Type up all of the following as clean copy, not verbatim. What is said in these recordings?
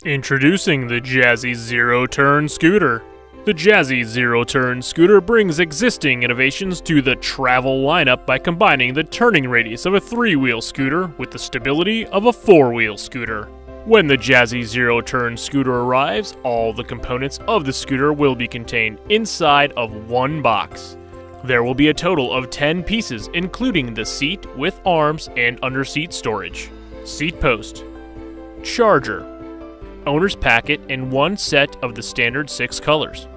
Introducing the Jazzy Zero-Turn Scooter. The Jazzy Zero-Turn Scooter brings existing innovations to the travel lineup by combining the turning radius of a 3-wheel scooter with the stability of a 4-wheel scooter. When the Jazzy Zero-Turn Scooter arrives, all the components of the scooter will be contained inside of one box. There will be a total of 10 pieces, including the seat with arms and underseat storage, seat post, charger, owner's packet in one set of the standard 6 colors,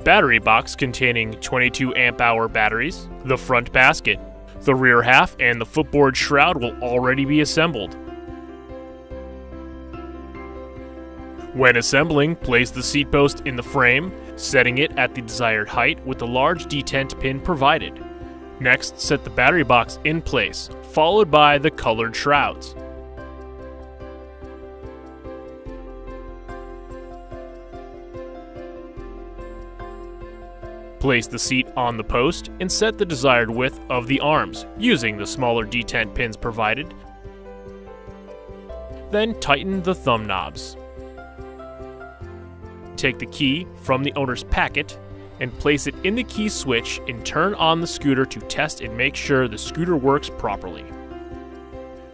battery box containing 22 amp-hour batteries, the front basket. The rear half and the footboard shroud will already be assembled. When assembling, place the seat post in the frame, setting it at the desired height with the large detent pin provided. Next, set the battery box in place, followed by the colored shrouds. Place the seat on the post and set the desired width of the arms, using the smaller detent pins provided. Then tighten the thumb knobs. Take the key from the owner's packet and place it in the key switch and turn on the scooter to test and make sure the scooter works properly.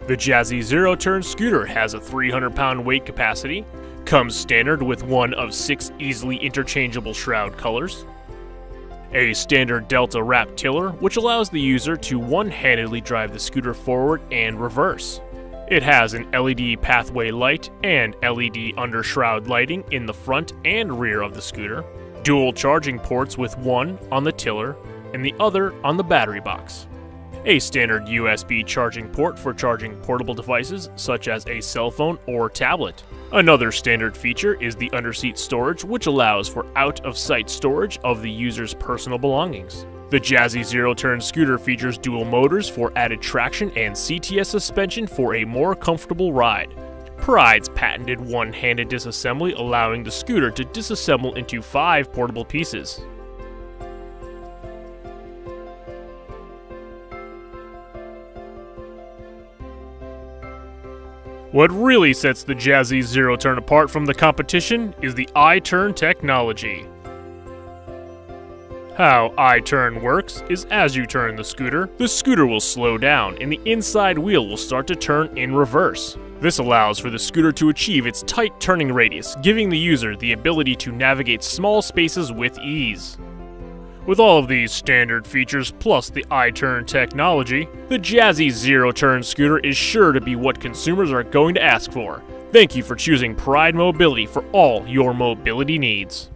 The Jazzy Zero-Turn Scooter has a 300-pound weight capacity, comes standard with one of 6 easily interchangeable shroud colors, a standard Delta wrap tiller, which allows the user to one-handedly drive the scooter forward and reverse. It has an LED pathway light and LED undershroud lighting in the front and rear of the scooter, dual charging ports with one on the tiller and the other on the battery box, a standard USB charging port for charging portable devices such as a cell phone or tablet. Another standard feature is the underseat storage, which allows for out-of-sight storage of the user's personal belongings. The Jazzy Zero-Turn Scooter features dual motors for added traction and CTS suspension for a more comfortable ride. Pride's patented one-handed disassembly, allowing the scooter to disassemble into 5 portable pieces. What really sets the Jazzy Zero-Turn apart from the competition is the I-Turn technology. How I-Turn works is as you turn the scooter will slow down and the inside wheel will start to turn in reverse. This allows for the scooter to achieve its tight turning radius, giving the user the ability to navigate small spaces with ease. With all of these standard features plus the I-Turn technology, the Jazzy Zero-Turn Scooter is sure to be what consumers are going to ask for. Thank you for choosing Pride Mobility for all your mobility needs.